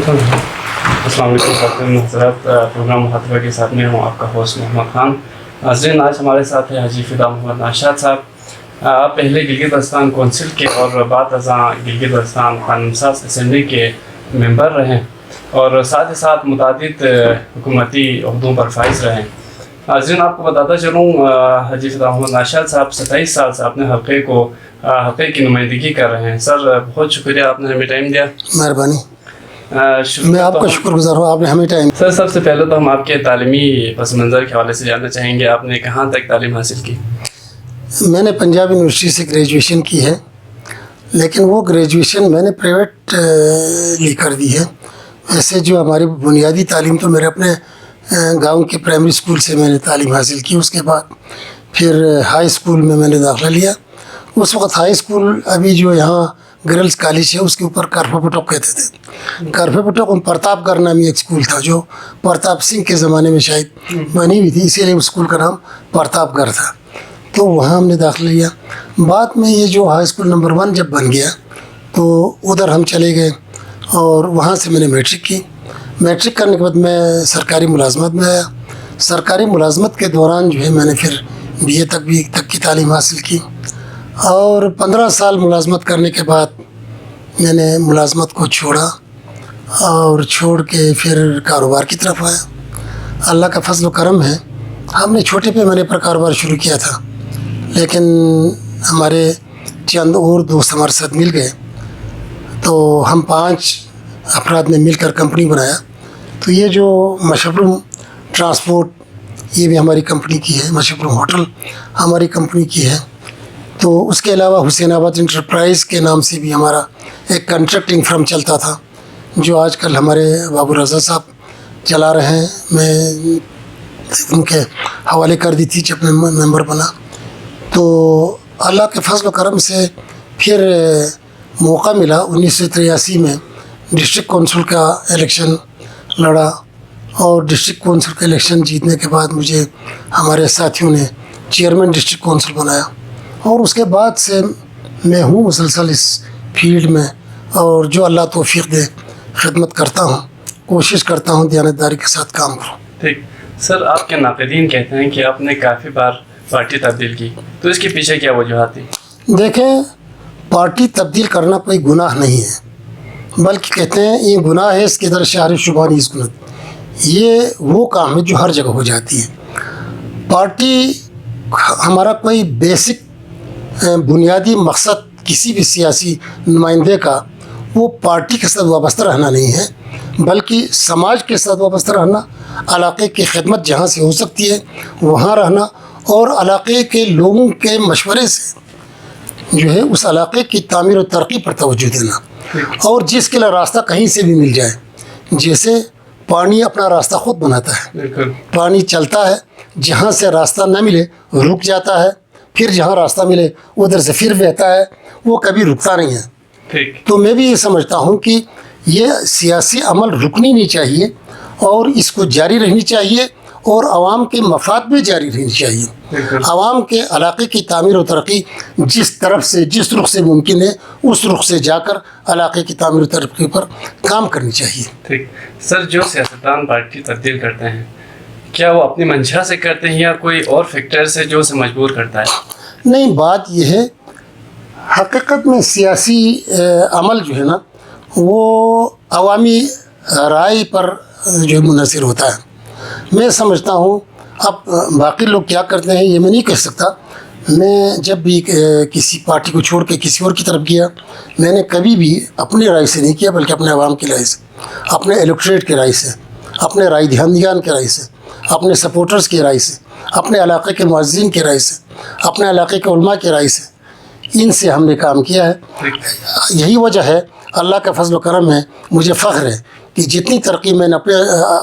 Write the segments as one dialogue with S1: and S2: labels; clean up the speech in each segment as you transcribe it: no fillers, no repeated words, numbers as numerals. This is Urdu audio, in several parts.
S1: السلام علیکم خاتون حضرات، پروگرام مخاطبہ کے ساتھ میں ہوں آپ کا ہوسٹ محمد خان. ناظرین، آج ہمارے ساتھ ہے حاجی فدا محمد ناشاد صاحب. آپ پہلے گلگت بلتستان کونسل کے اور بعد ازاں گلگت بلتستان قانون ساز اسمبلی کے ممبر رہیں اور ساتھ ہی ساتھ متعدد حکومتی عہدوں پر فائز رہیں. ناظرین، آپ کو بتاتا چلوں، حاجی فدا محمد ناشاد صاحب 27 سال سے اپنے حلقے کی نمائندگی کر رہے ہیں. سر، بہت شکریہ آپ نے ہمیں ٹائم دیا.
S2: مہربانی. میں آپ کا شکر گزار ہوں، آپ نے ہمیں ٹائم.
S1: سر، سب سے پہلے تو ہم آپ کے تعلیمی پس منظر کے حوالے سے جاننا چاہیں گے، آپ نے کہاں تک تعلیم حاصل کی؟
S2: میں نے پنجاب یونیورسٹی سے گریجویشن کی ہے، لیکن وہ گریجویشن میں نے پرائیویٹ لی کر دی ہے. ویسے جو ہماری بنیادی تعلیم تو میرے اپنے گاؤں کے پرائمری اسکول سے میں نے تعلیم حاصل کی. اس کے بعد پھر ہائی اسکول میں نے داخلہ لیا. اس وقت ہائی اسکول ابھی جو یہاں گرلز کالج ہے اس کے اوپر کارفے پٹوک کہتے تھے. کارفے پٹوک پرتاپ گڑھ نامی ایک اسکول تھا جو پرتاپ سنگھ کے زمانے میں شاید بنی ہوئی تھی، اسی لیے اس اسکول کا نام پرتاپ گڑھ تھا. تو وہاں ہم نے داخلہ لیا. بعد میں یہ جو ہائی اسکول نمبر 1 جب بن گیا تو ادھر ہم چلے گئے اور وہاں سے میں نے میٹرک کی. میٹرک کرنے کے بعد میں سرکاری ملازمت میں آیا. سرکاری ملازمت کے دوران جو ہے میں نے پھر BA تک کی تعلیم حاصل کی اور 15 سال ملازمت کرنے کے بعد میں نے ملازمت کو چھوڑا اور چھوڑ کے پھر کاروبار کی طرف آیا. اللہ کا فضل و کرم ہے، ہم نے چھوٹے پیمانے پر کاروبار شروع کیا تھا، لیکن ہمارے چند اور دوست ہمارے ساتھ مل گئے تو ہم 5 افراد نے مل کر کمپنی بنایا. تو یہ جو مشبرم ٹرانسپورٹ یہ بھی ہماری کمپنی کی ہے، مشبرم ہوٹل ہماری کمپنی کی ہے. تو اس کے علاوہ حسین آباد انٹرپرائز کے نام سے بھی ہمارا ایک کنٹریکٹنگ فرم چلتا تھا جو آج کل ہمارے بابو رضا صاحب چلا رہے ہیں. میں ان کے حوالے کر دی تھی جب میں ممبر بنا. تو اللہ کے فضل و کرم سے پھر موقع ملا 1983 میں ڈسٹرکٹ کونسل کا الیکشن لڑا اور ڈسٹرکٹ کونسل کا الیکشن جیتنے کے بعد مجھے ہمارے ساتھیوں نے چیئرمین ڈسٹرکٹ کونسل بنایا اور اس کے بعد سے میں ہوں مسلسل اس فیلڈ میں اور جو اللہ توفیق دے خدمت کرتا ہوں، کوشش کرتا ہوں دیانتداری کے ساتھ کام کروں.
S1: ٹھیک. سر، آپ کے ناقدین کہتے ہیں کہ آپ نے کافی بار پارٹی تبدیل کی، تو اس کے پیچھے کیا وجوہات تھی؟
S2: دیکھیں، پارٹی تبدیل کرنا کوئی گناہ نہیں ہے، بلکہ کہتے ہیں یہ گناہ ہے اس کے در شہر شبانی اس گناہ. یہ وہ کام ہے جو ہر جگہ ہو جاتی ہے. پارٹی ہمارا کوئی بیسک بنیادی مقصد کسی بھی سیاسی نمائندے کا وہ پارٹی کے ساتھ وابستہ رہنا نہیں ہے، بلکہ سماج کے ساتھ وابستہ رہنا، علاقے کی خدمت جہاں سے ہو سکتی ہے وہاں رہنا اور علاقے کے لوگوں کے مشورے سے جو ہے اس علاقے کی تعمیر و ترقی پر توجہ دینا. اور جس کے لیے راستہ کہیں سے بھی مل جائے، جیسے پانی اپنا راستہ خود بناتا ہے، پانی چلتا ہے، جہاں سے راستہ نہ ملے رک جاتا ہے، پھر جہاں راستہ ملے ادھر سے پھر بہتا ہے، وہ کبھی رکتا نہیں ہے. تو میں بھی یہ سمجھتا ہوں کہ یہ سیاسی عمل رکنی نہیں چاہیے اور اس کو جاری رہنی چاہیے اور عوام کے مفاد میں جاری رہنی چاہیے. عوام کے علاقے کی تعمیر و ترقی جس طرف سے جس رخ سے ممکن ہے اس رخ سے جا کر علاقے کی تعمیر و ترقی پر کام کرنی چاہیے.
S1: ٹھیک. سر، جو سیاستدان پارٹی تبدیل کرتے ہیں کیا وہ اپنی منشا سے کرتے ہیں یا کوئی اور فیکٹر سے جو اسے مجبور کرتا ہے؟
S2: نہیں، بات یہ ہے حقیقت میں سیاسی عمل جو ہے نا وہ عوامی رائے پر جو منحصر ہوتا ہے. میں سمجھتا ہوں اب باقی لوگ کیا کرتے ہیں یہ میں نہیں کہہ سکتا. میں جب بھی کسی پارٹی کو چھوڑ کے کسی اور کی طرف گیا میں نے کبھی بھی اپنی رائے سے نہیں کیا، بلکہ اپنے عوام کی رائے سے، اپنے الیکٹریٹ کی رائے سے، اپنے رائے دہندگان کی رائے سے، اپنے سپورٹرز کی رائے سے، اپنے علاقے کے معززین کی رائے سے، اپنے علاقے کے علماء کی رائے سے، ان سے ہم نے کام کیا ہے. یہی وجہ ہے، اللہ کا فضل و کرم ہے، مجھے فخر ہے کہ جتنی ترقی میں نے اپنے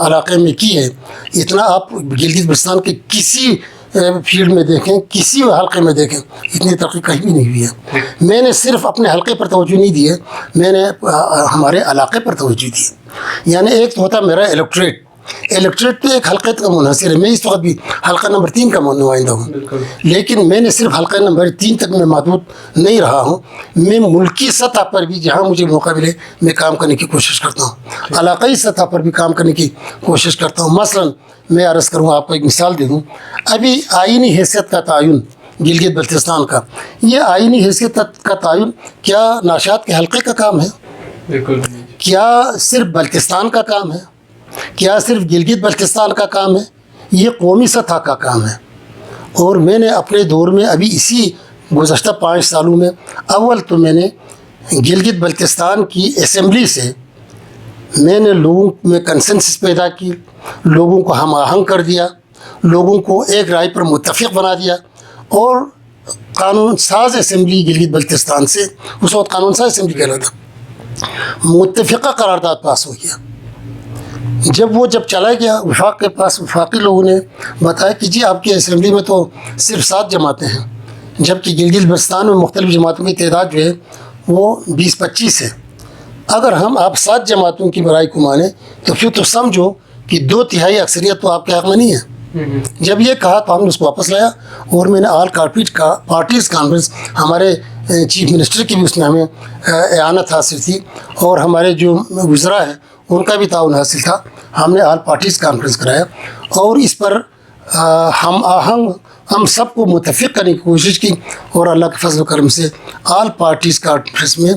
S2: علاقے میں کی ہے اتنا آپ گلگت بلتستان کے کسی فیلڈ میں دیکھیں، کسی حلقے میں دیکھیں، اتنی ترقی کہیں بھی نہیں ہوئی ہے. میں نے صرف اپنے حلقے پر توجہ نہیں دی ہے، میں نے ہمارے علاقے پر توجہ دی ہے. یعنی ایک تو ہوتا میرا الیکٹریٹ الیکٹریٹ تو ایک حلقے کا منحصر ہے. میں اس وقت بھی حلقہ نمبر 3 کا نمائندہ ہوں,
S1: بالکل.
S2: لیکن میں نے صرف حلقہ نمبر 3 تک میں محدود نہیں رہا ہوں. میں ملکی سطح پر بھی جہاں مجھے موقع ملے میں کام کرنے کی کوشش کرتا ہوں, علاقائی سطح پر بھی کام کرنے کی کوشش کرتا ہوں. مثلاً میں عرض کروں, آپ کو ایک مثال دے دوں. ابھی آئینی حیثیت کا تعین گلگت بلتستان کا, یہ آئینی حیثیت کا تعین کیا ناشاد کے حلقے کا کام ہے؟
S1: بالکل.
S2: کیا صرف بلتستان کا کام ہے؟ کیا صرف گلگت بلتستان کا کام ہے؟ یہ قومی سطح کا کام ہے. اور میں نے اپنے دور میں ابھی اسی گزشتہ 5 سالوں میں اول تو میں نے گلگت بلتستان کی اسمبلی سے میں نے لوگوں میں کنسنسس پیدا کی, لوگوں کو ہم آہنگ کر دیا, لوگوں کو ایک رائے پر متفق بنا دیا, اور قانون ساز اسمبلی گلگت بلتستان سے, اس وقت قانون ساز اسمبلی کہنا تھا, متفقہ قرارداد پاس ہو گیا. جب چلا گیا وفاق کے پاس, وفاقی لوگوں نے بتایا کہ جی آپ کی اسمبلی میں تو صرف 7 جماعتیں ہیں, جبکہ گلگت بلتستان میں مختلف جماعتوں کی تعداد جو ہے وہ 20-25 ہے. اگر ہم آپ 7 جماعتوں کی برائے کو مانیں تو پھر تو سمجھو کہ 2/3 اکثریت تو آپ کے حق میں نہیں ہے. جب یہ کہا تو ہم نے اس کو واپس لایا, اور میں نے آل پارٹیز کانفرنس, ہمارے چیف منسٹر کی بھی اس میں ہمیں اعانت حاصل تھی, اور ہمارے جو وزراء ہیں ان کا بھی تعاون حاصل تھا. ہم نے آل پارٹیز کانفرنس کرایا, اور اس پر ہم سب کو متفق کرنے کی کوشش کی, اور اللہ کے فضل و کرم سے آل پارٹیز کانفرنس میں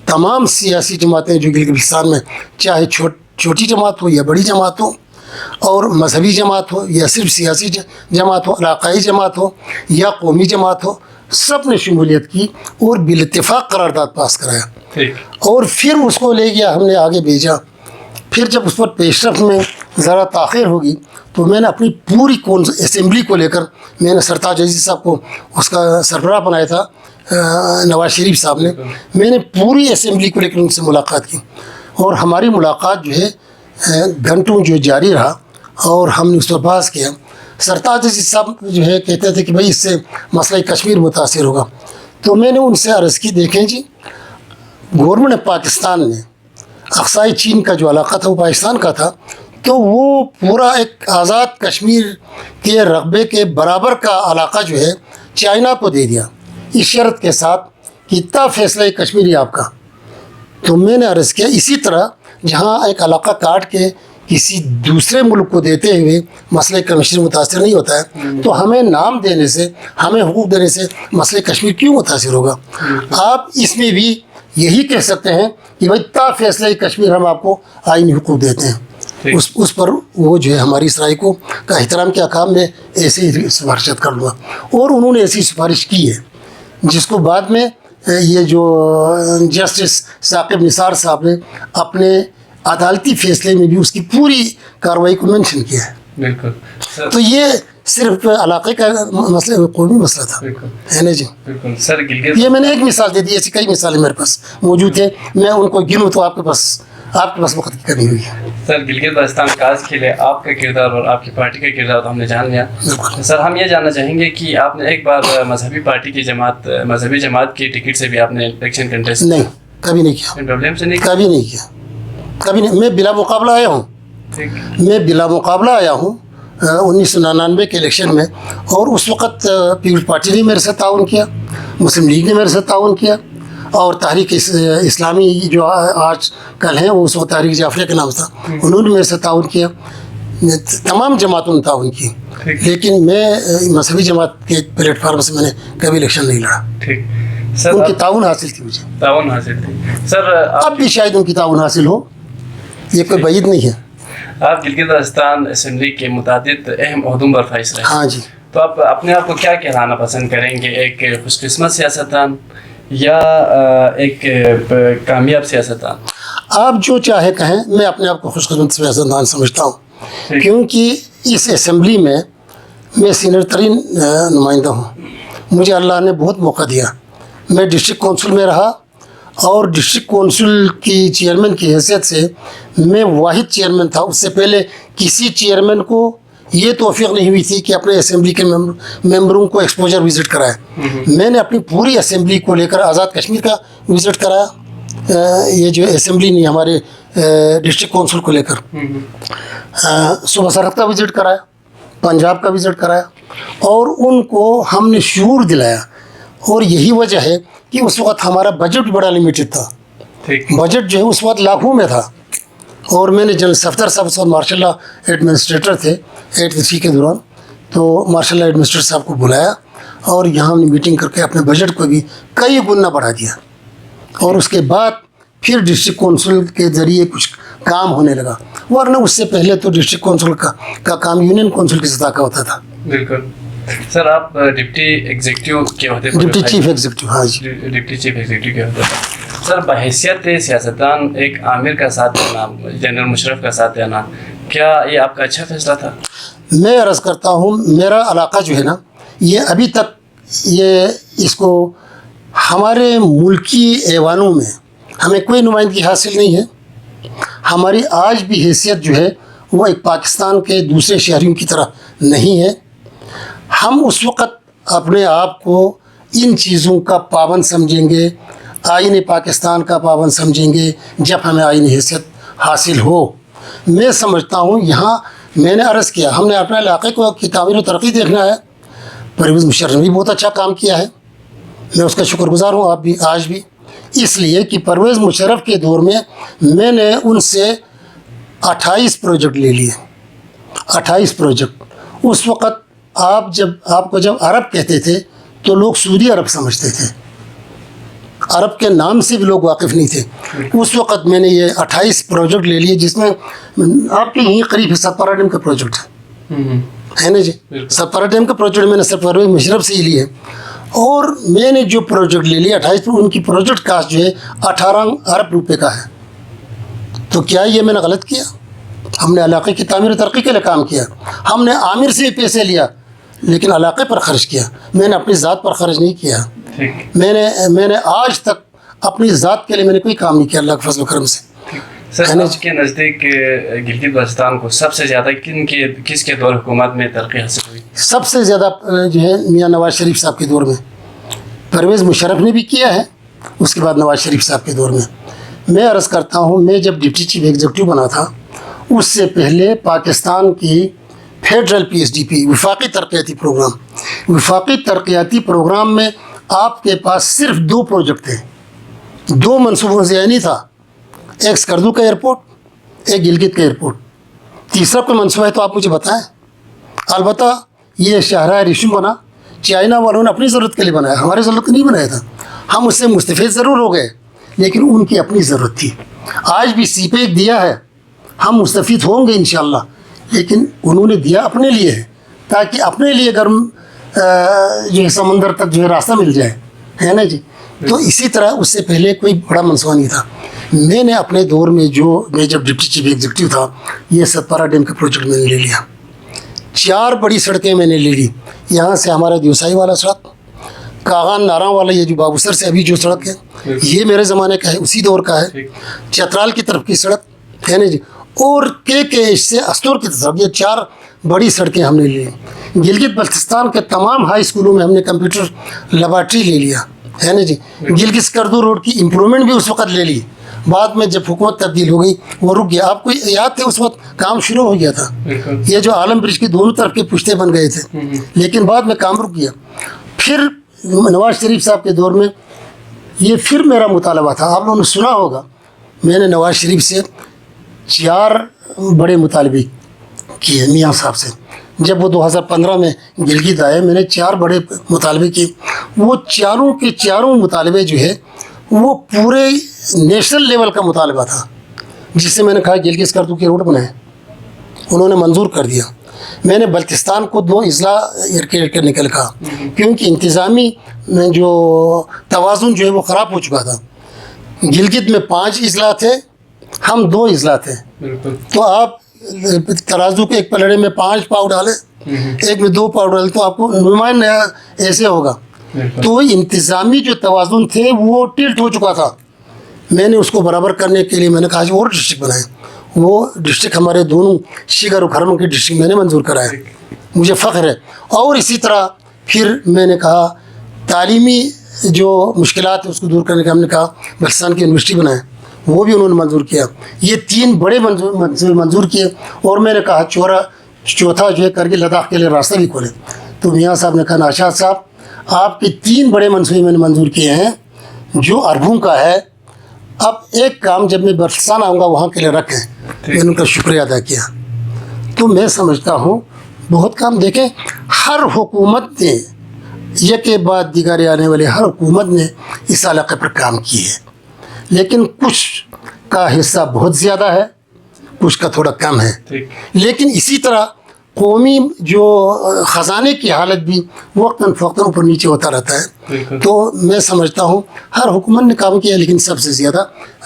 S2: تمام سیاسی جماعتیں جو گلگت بلتستان میں, چاہے چھوٹی جماعت ہو یا بڑی جماعت ہو, اور مذہبی جماعت ہو یا صرف سیاسی جماعت ہو, علاقائی جماعت ہو یا قومی جماعت ہو, سب نے شمولیت کی اور بالاتفاق قرارداد پاس کرایا. اور پھر اس کو لے گیا, ہم نے آگے بھیجا. پھر جب اس پر پیش رفت میں ذرا تاخیر ہوگی تو میں نے اپنی پوری اسمبلی کو لے کر, میں نے سرتاج عزیز صاحب کو اس کا سربراہ بنایا تھا, نواز شریف صاحب نے, میں نے پوری اسمبلی کو لے کر ان سے ملاقات کی, اور ہماری ملاقات جو ہے گھنٹوں جو جاری رہا, اور ہم نے اس پر بحث کیا. سرتاج عزیز صاحب جو ہے کہتے تھے کہ بھائی اس سے مسئلہ کشمیر متاثر ہوگا. تو میں نے ان سے عرض کی, دیکھیں جی گورنمنٹ پاکستان نے اقصائی چین کا جو علاقہ تھا وہ پاکستان کا تھا, تو وہ پورا ایک آزاد کشمیر کے رقبے کے برابر کا علاقہ جو ہے چائنا کو دے دیا, اس شرط کے ساتھ کہ اتنا فیصلہ کشمیری آپ کا. تو میں نے عرض کیا اسی طرح جہاں ایک علاقہ کاٹ کے کسی دوسرے ملک کو دیتے ہوئے مسئلہ کشمیر متاثر نہیں ہوتا ہے, تو ہمیں نام دینے سے, ہمیں حقوق دینے سے مسئلہ کشمیر کیوں متاثر ہوگا؟ آپ اس میں بھی یہی کہہ سکتے ہیں کہ بھائی تا فیصلہ کشمیر ہم آپ کو آئینی حقوق دیتے ہیں. اس پر وہ جو ہے ہماری اس رائے کو کا احترام کیا, کام میں ایسے ہی سفارشت کر لوں, اور انہوں نے ایسی سفارش کی ہے جس کو بعد میں یہ جو جسٹس ثاقب نثار صاحب نے اپنے عدالتی فیصلے میں بھی اس کی پوری کارروائی کو مینشن کیا ہے.
S1: بالکل.
S2: تو یہ صرف علاقے کا مسئلہ, قومی مسئلہ تھا, ہے نا جی.
S1: بالکل سر. گلگت, یہ
S2: میں نے ایک مثال دے دی, ایسی کئی مثالیں میرے پاس موجود ہیں, میں ان کو گنوں تو آپ کے پاس وقت کی کمی ہوئی ہے.
S1: سر گلگت بلتستان کاز کے لیے آپ کا کردار اور آپ کی پارٹی کا کردار تو ہم نے جان لیا. سر ہم یہ جاننا چاہیں گے کہ آپ نے ایک بار مذہبی پارٹی کی مذہبی جماعت کی ٹکٹ سے بھی آپ نے الیکشن کنٹیسٹ؟
S2: نہیں, کبھی نہیں کیا.
S1: پرابلم سے نہیں؟
S2: کبھی نہیں کیا, کبھی نہیں. میں بلا مقابلہ آیا ہوں, میں بلا مقابلہ آیا ہوں 1999 کے الیکشن میں, اور اس وقت پیپلز پارٹی نے میرے ساتھ تعاون کیا, مسلم لیگ نے میرے ساتھ تعاون کیا, اور تحریک اسلامی جو آج کل ہیں وہ اس وقت تحریک جعفریہ کا نام تھا, انہوں نے میرے ساتھ تعاون کیا. تمام جماعتوں نے تعاون کی, لیکن میں مذہبی جماعت کے پلیٹ فارم سے میں نے کبھی الیکشن نہیں لڑا.
S1: ٹھیک سر.
S2: ان کی تعاون حاصل تھی, مجھے
S1: تعاون حاصل تھی. سر
S2: اب بھی شاید ان کی تعاون حاصل ہو, یہ کوئی بعید نہیں ہے.
S1: آپ گلگت بلتستان اسمبلی کے متعدد اہم عہدوں پر فائز رہے.
S2: ہاں جی.
S1: تو آپ اپنے آپ کو کیا کہلانا پسند کریں گے, ایک خوش قسمت سیاستدان یا ایک کامیاب سیاستدان؟
S2: آپ جو چاہے کہیں, میں اپنے آپ کو خوش قسمت سیاستدان سمجھتا ہوں, کیونکہ اس اسمبلی میں سینئر ترین نمائندہ ہوں. مجھے اللہ نے بہت موقع دیا. میں ڈسٹرکٹ کونسل میں رہا, اور ڈسٹرکٹ کونسل کی چیئرمین کی حیثیت سے میں واحد چیئرمین تھا. اس سے پہلے کسی چیئرمین کو یہ توفیق نہیں ہوئی تھی کہ اپنے اسمبلی کے ممبروں کو ایکسپوجر وزٹ کرائے. میں نے اپنی پوری اسمبلی کو لے کر آزاد کشمیر کا وزٹ کرایا, یہ جو اسمبلی نہیں ہمارے ڈسٹرکٹ کونسل کو لے کر. صوبہ سرحد کا وزٹ کرایا, پنجاب کا وزٹ کرایا, اور ان کو ہم نے شعور دلایا. اور یہی وجہ ہے کہ اس وقت ہمارا بجٹ بڑا لمیٹڈ تھا. بجٹ جو ہے اس وقت لاکھوں میں تھا, اور میں نے جنرل صفدر صاحب اس وقت مارشل لا ایڈمنسٹریٹر تھے 83 کے دوران, تو مارشل لا ایڈمنسٹریٹر صاحب کو بلایا اور یہاں ہم نے میٹنگ کر کے اپنے بجٹ کو بھی کئی گنا بڑھا دیا. اور اس کے بعد پھر ڈسٹرکٹ کونسل کے ذریعے کچھ کام ہونے لگا, ورنہ اس سے پہلے تو ڈسٹرکٹ کونسل کا کام یونین کونسل کی سطح کا ہوتا تھا.
S1: بالکل سر, آپ ڈپٹی ایگزیکٹو کے ہوتے تھے,
S2: ڈپٹی چیف ایگزیکٹو. ہاں جی,
S1: ڈپٹی چیف ایگزیکٹو کے ہوتے تھے. سر, بحیثیت سیاستدان ایک عامر کا ساتھ دینا, جنرل مشرف کا ساتھ دینا, کیا یہ آپ کا اچھا فیصلہ تھا؟
S2: میں عرض کرتا ہوں, میرا علاقہ جو ہے نا, یہ ابھی تک اس کو ہمارے ملکی ایوانوں میں ہمیں کوئی نمائندگی حاصل نہیں ہے. ہماری آج بھی حیثیت جو ہے وہ ایک پاکستان کے دوسرے شہریوں کی طرح نہیں ہے. ہم اس وقت اپنے آپ کو ان چیزوں کا پابند سمجھیں گے, آئین پاکستان کا پابند سمجھیں گے, جب ہمیں آئینی حیثیت حاصل ہو. میں سمجھتا ہوں یہاں میں نے عرض کیا, ہم نے اپنے علاقے کو کی تعمیر و ترقی دیکھنا ہے. پرویز مشرف نے بھی بہت اچھا کام کیا ہے, میں اس کا شکر گزار ہوں آپ بھی آج بھی, اس لیے کہ پرویز مشرف کے دور میں نے ان سے 28 پروجیکٹ لے لیے. 28 پروجیکٹ. اس وقت آپ کو جب عرب کہتے تھے تو لوگ سعودی عرب سمجھتے تھے, عرب کے نام سے بھی لوگ واقف نہیں تھے. اس وقت میں نے یہ 28 پروجیکٹ لے لیے, جس میں آپ کے یہیں قریب ستپارہ ڈیم کا پروجیکٹ ہے نا جی. ستپارہ ڈیم کا پروجیکٹ میں نے صرف پرویز مشرف سے ہی لیے, اور میں نے جو پروجیکٹ لے لیا 28 پر, ان کی پروجیکٹ کاسٹ جو ہے 18 ارب روپے کا ہے. تو کیا یہ میں نے غلط کیا؟ ہم نے علاقے کی تعمیر و ترقی کے لیے کام کیا. ہم نے عامر سے پیسے لیا لیکن علاقے پر خرچ کیا, میں نے اپنی ذات پر خرچ نہیں کیا. میں نے آج تک اپنی ذات کے لیے میں نے کوئی کام نہیں کیا اللہ کے فضل و کرم سے.
S1: سر, آپ کے نزدیک گلگت بلتستان کو سب سے زیادہ کس کے دور حکومت میں ترقی حاصل ہوئی؟
S2: سب سے زیادہ جو ہے میاں نواز شریف صاحب کے دور میں. پرویز مشرف نے بھی کیا ہے, اس کے بعد نواز شریف صاحب کے دور میں. میں عرض کرتا ہوں, میں جب ڈپٹی چیف ایگزیکٹو بنا تھا, اس سے پہلے پاکستان کی فیڈرل PSDP وفاقی ترقیاتی پروگرام میں آپ کے پاس صرف 2 پروجیکٹ تھے, 2 منصوبوں سے نہیں تھا. ایک اسکردو کا ایئرپورٹ, ایک گلگت کا ایئرپورٹ. تیسرا کوئی منصوبہ ہے تو آپ مجھے بتائیں. البتہ یہ شاہراہ ریشم بنا, چائنا والوں نے اپنی ضرورت کے لیے بنایا, ہماری ضرورت کے نہیں بنایا تھا. ہم اس سے مستفید ضرور ہو گئے لیکن ان کی اپنی ضرورت تھی. آج بھی سی پیک دیا ہے, ہم مستفید ہوں گے انشاءاللہ, لیکن انہوں نے دیا اپنے لیے ہے تاکہ اپنے لیے گرم جو ہے سمندر تک جو ہے راستہ مل جائے, ہے نا جی. تو اسی طرح اس سے پہلے کوئی بڑا منصوبہ نہیں تھا. میں نے اپنے دور میں میں جب ڈپٹی چیف ایگزیکٹو تھا, یہ ستپارہ ڈیم کا پروجیکٹ میں نے لے لیا. 4 بڑی سڑکیں میں نے لے لی. یہاں سے ہمارا دیوسائی والا سڑک, کاغان ناراں والا یہ جو بابوسر سے ابھی جو سڑک ہے یہ میرے زمانے کا ہے, اسی دور کا ہے. چترال کی طرف کی سڑک ہے نا جی, اور ایچ سے استور کی طرف, یہ 4 بڑی سڑکیں ہم نے لی. گلگت بلتستان کے تمام ہائی اسکولوں میں ہم نے کمپیوٹر لیبارٹری لے لیا, ہے نا جی. گلگت اسکردو روڈ کی امپرومنٹ بھی اس وقت لے لی. بعد میں جب حکومت تبدیل ہو گئی وہ رک گیا. آپ کو یاد تھے اس وقت کام شروع ہو گیا تھا, یہ جو عالم برج کی دونوں طرف کے پشتے بن گئے تھے, لیکن بعد میں کام رک گیا. پھر نواز شریف صاحب کے دور میں یہ پھر میرا مطالبہ تھا. آپ لوگوں نے سنا ہوگا میں نے نواز شریف سے 4 بڑے مطالبے کیے میاں صاحب سے. جب وہ 2015 میں گلگت آئے, میں نے 4 بڑے مطالبے کیے. وہ چاروں کے چاروں مطالبے جو ہے وہ پورے نیشنل لیول کا مطالبہ تھا, جس سے میں نے کہا گلگت اسکردو کے روڈ بنائے, انہوں نے منظور کر دیا. میں نے بلتستان کو 2 اضلاع کرنے کا لکھا کیونکہ انتظامی جو توازن جو ہے وہ خراب ہو چکا تھا. گلگت میں 5 اضلاع تھے, ہم 2 اضلاع تھے. تو آپ ترازو کے ایک پلڑے میں 5 پاؤ ڈالیں, ایک میں 2 پاؤ ڈالیں, تو آپ کو نمائن ایسے ہوگا. تو انتظامی جو توازن تھے وہ ٹلٹ ہو چکا تھا. میں نے اس کو برابر کرنے کے لیے میں نے کہا کہ اور ڈسٹرکٹ بنائیں. وہ ڈسٹرکٹ ہمارے دونوں شیگر و کھرم کے ڈسٹرکٹ میں نے منظور کرائے, مجھے فخر ہے. اور اسی طرح پھر میں نے کہا تعلیمی جو مشکلات ہیں اس کو دور کرنے کا ہم نے کہا بلتستان کی یونیورسٹی بنائیں, وہ بھی انہوں نے منظور کیا. یہ 3 بڑے منظور کیے. اور میں نے کہا چوتھا جو ہے کر کے لداخ کے لیے راستہ بھی کھولے. تو میاں صاحب نے کہا ناشاد صاحب آپ کے 3 بڑے منصوبے میں نے منظور کیے ہیں جو اربوں کا ہے. اب ایک کام جب میں بلتستان آؤں گا وہاں کے لیے رکھیں. میں نے ان کا شکریہ ادا کیا. تو میں سمجھتا ہوں بہت کام دیکھیں ہر حکومت نے یک کے بعد دیگر آنے والے ہر حکومت نے اس علاقے پر کام کی ہے. لیکن کچھ کا حصہ بہت زیادہ ہے, کچھ کا تھوڑا کم ہے. لیکن اسی طرح قومی جو خزانے کی حالت بھی وقتاً فوقتاً اوپر نیچے ہوتا رہتا ہے. تو میں سمجھتا ہوں ہر حکومت نے کام کیا, لیکن سب سے زیادہ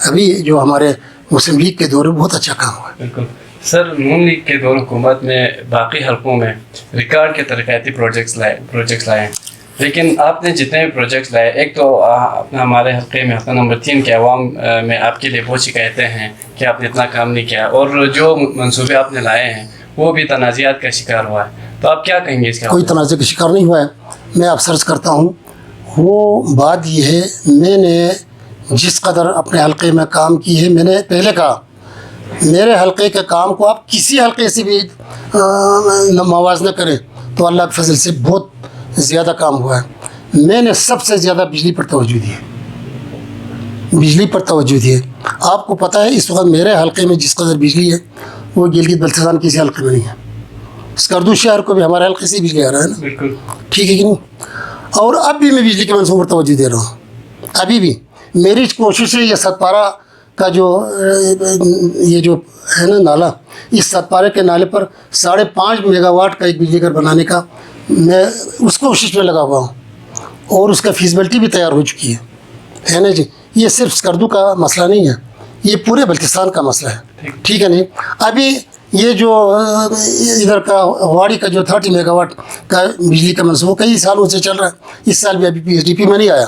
S2: ابھی جو ہمارے مسلم لیگ کے دور میں بہت اچھا کام ہوا.
S1: بالکل سر, نون لیگ کے دور حکومت میں باقی حلقوں میں ریکارڈ کے ترقیاتی پروجیکٹس لائے, لیکن آپ نے جتنے بھی پروجیکٹس لائے, ایک تو اپنا ہمارے حلقے میں حلقہ نمبر 3 کے عوام میں آپ کے لیے بہت شکایتیں ہیں کہ آپ نے اتنا کام نہیں کیا, اور جو منصوبے آپ نے لائے ہیں وہ بھی تنازعات کا شکار ہوا ہے. تو آپ کیا کہیں گے اس کا؟
S2: کوئی تنازع کا شکار نہیں ہوا ہے. میں اب سرچ کرتا ہوں. وہ بات یہ ہے میں نے جس قدر اپنے حلقے میں کام کی ہے, میں نے پہلے کہا میرے حلقے کے کام کو آپ کسی حلقے سے بھی موازنہ کریں تو اللہ کے فضل سے بہت زیادہ کام ہوا ہے. میں نے سب سے زیادہ بجلی پر توجہ دی ہے, بجلی پر توجہ دی ہے. آپ کو پتہ ہے اس وقت میرے حلقے میں جس قدر بجلی ہے وہ گلگت بلتستان کسی حلقے میں نہیں ہے. اسکردو شہر کو بھی ہمارے حلقے سے بجلی آ رہا ہے نا,
S1: بالکل
S2: ٹھیک ہے کہ نہیں. اور اب بھی میں بجلی کے منصوبوں پر توجہ دے رہا ہوں. ابھی بھی میری کوشش ہے یہ ستپارہ کا جو یہ جو ہے نا نالا, اس ستپارے کے نالے پر 5.5 میگا واٹ کا ایک بجلی گھر بنانے کا میں اس کوشش میں لگا ہوا ہوں, اور اس کا فیزیبلٹی بھی تیار ہو چکی ہے نا جی. یہ صرف اسکردو کا مسئلہ نہیں ہے, یہ پورے بلتستان کا مسئلہ ہے, ٹھیک ہے نہیں. ابھی یہ جو ادھر کا واڑی کا جو 30 میگا واٹ کا بجلی کا منصوبہ کئی سالوں سے چل رہا ہے. اس سال بھی ابھی PSDP میں نہیں آیا,